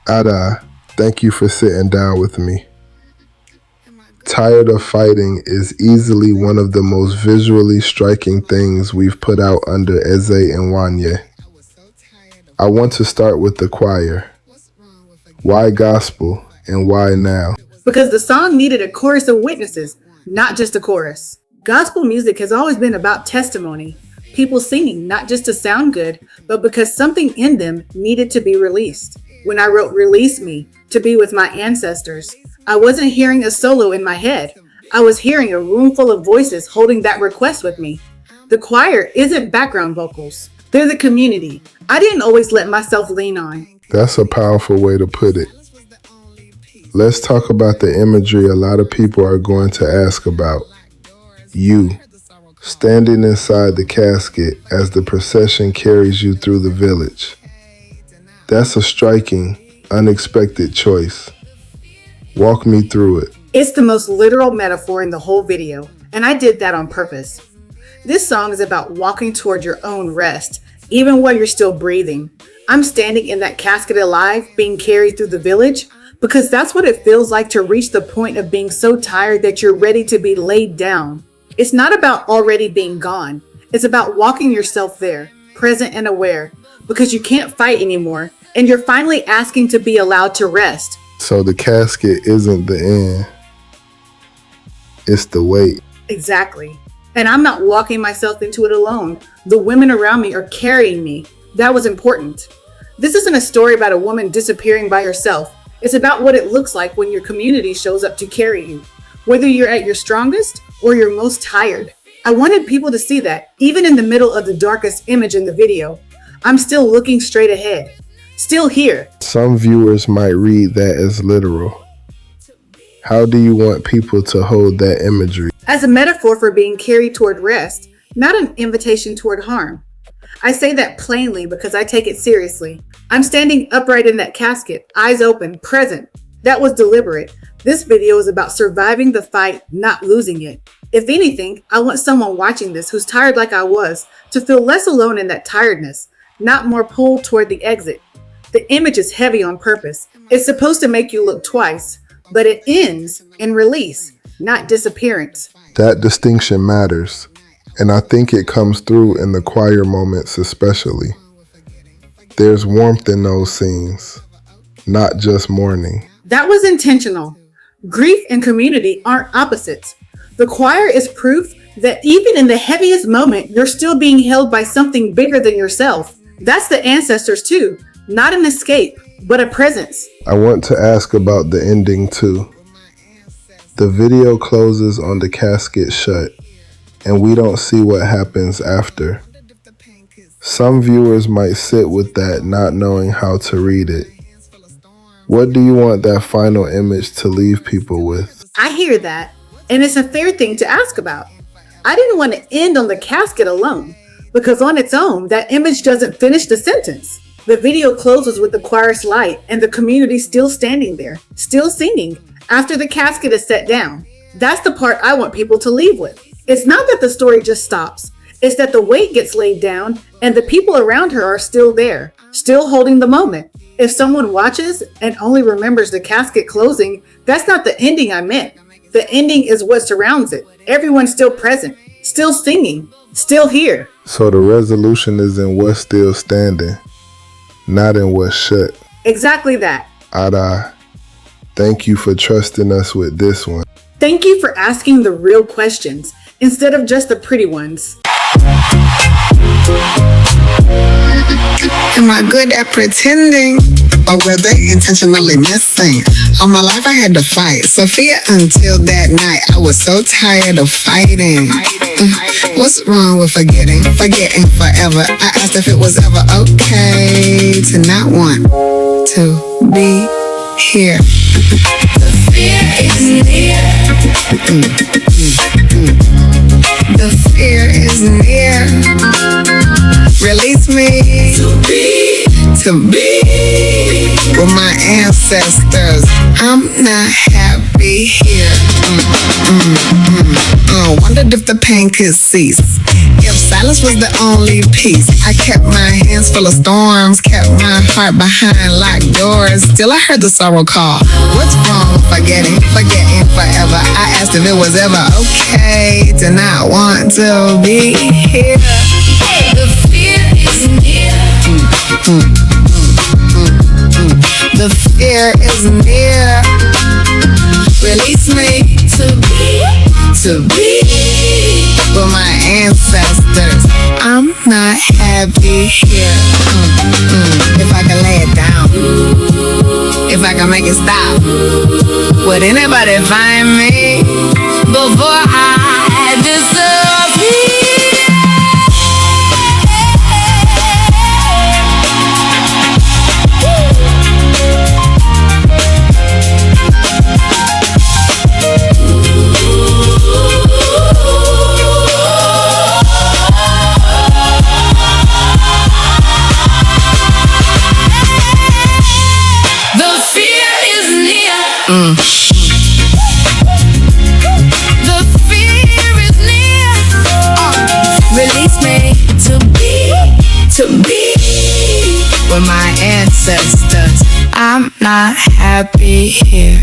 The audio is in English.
Ada, thank you for sitting down with me. Tired of Fighting is easily one of the most visually striking things we've put out under Eze Nwanyi. I want to start with the choir. Why gospel and why now? Because the song needed a chorus of witnesses, not just a chorus. Gospel music has always been about testimony, people singing not just to sound good, but because something in them needed to be released. When I wrote Release Me to be with my ancestors, I wasn't hearing a solo in my head. I was hearing a room full of voices holding that request with me. The choir isn't background vocals. They're the community I didn't always let myself lean on. That's a powerful way to put it. Let's talk about the imagery a lot of people are going to ask about. You, standing inside the casket as the procession carries you through the village. That's a striking, unexpected choice. Walk me through it. It's the most literal metaphor in the whole video, and I did that on purpose. This song is about walking toward your own rest, even while you're still breathing. I'm standing in that casket alive, being carried through the village, because that's what it feels like to reach the point of being so tired that you're ready to be laid down. It's not about already being gone. It's about walking yourself there, present and aware, because you can't fight anymore, and you're finally asking to be allowed to rest. So the casket isn't the end. It's the weight. Exactly. And I'm not walking myself into it alone. The women around me are carrying me. That was important. This isn't a story about a woman disappearing by herself. It's about what it looks like when your community shows up to carry you, whether you're at your strongest or your most tired. I wanted people to see that, even in the middle of the darkest image in the video, I'm still looking straight ahead, still here. Some viewers might read that as literal. How do you want people to hold that imagery? As a metaphor for being carried toward rest, not an invitation toward harm. I say that plainly because I take it seriously. I'm standing upright in that casket, eyes open, present. That was deliberate. This video is about surviving the fight, not losing it. If anything, I want someone watching this who's tired like I was to feel less alone in that tiredness, not more pulled toward the exit. The image is heavy on purpose. It's supposed to make you look twice, but it ends in release, not disappearance. That distinction matters, and I think it comes through in the choir moments especially. There's warmth in those scenes, not just mourning. That was intentional. Grief and community aren't opposites. The choir is proof that even in the heaviest moment, you're still being held by something bigger than yourself. That's the ancestors too, not an escape, but a presence. I want to ask about the ending too. The video closes on the casket shut, and we don't see what happens after. Some viewers might sit with that not knowing how to read it. What do you want that final image to leave people with? I hear that, and it's a fair thing to ask about. I didn't want to end on the casket alone, because on its own, that image doesn't finish the sentence. The video closes with the choir's light and the community still standing there, still singing, after the casket is set down. That's the part I want people to leave with. It's not that the story just stops. It's that the weight gets laid down and the people around her are still there, still holding the moment. If someone watches and only remembers the casket closing, that's not the ending I meant. The ending is what surrounds it. Everyone's still present, still singing, still here. So the resolution is in what's still standing, not in what's shut. Exactly that. Ada, thank you for trusting us with this one. Thank you for asking the real questions instead of just the pretty ones. Am I good at pretending? Or were they intentionally missing? All my life I had to fight. Sophia, until that night, I was so tired of fighting. What's wrong with forgetting forever? I asked if it was ever okay to not want to be here. The fear is near. The fear is near. Release me to be with my ancestors. I'm not happy here. Wondered if the pain could cease, if silence was the only peace. I kept my hands full of storms, kept my heart behind locked doors. Still I heard the sorrow call. What's wrong with forgetting forever? I asked if it was ever okay to not want to be here. The fear is near. The fear is near. Release me to be with my ancestors. I'm not happy here. If I can lay it down, if I can make it stop, would anybody find me before I disappear? The fear is near. Release me to be with my ancestors. I'm not happy here.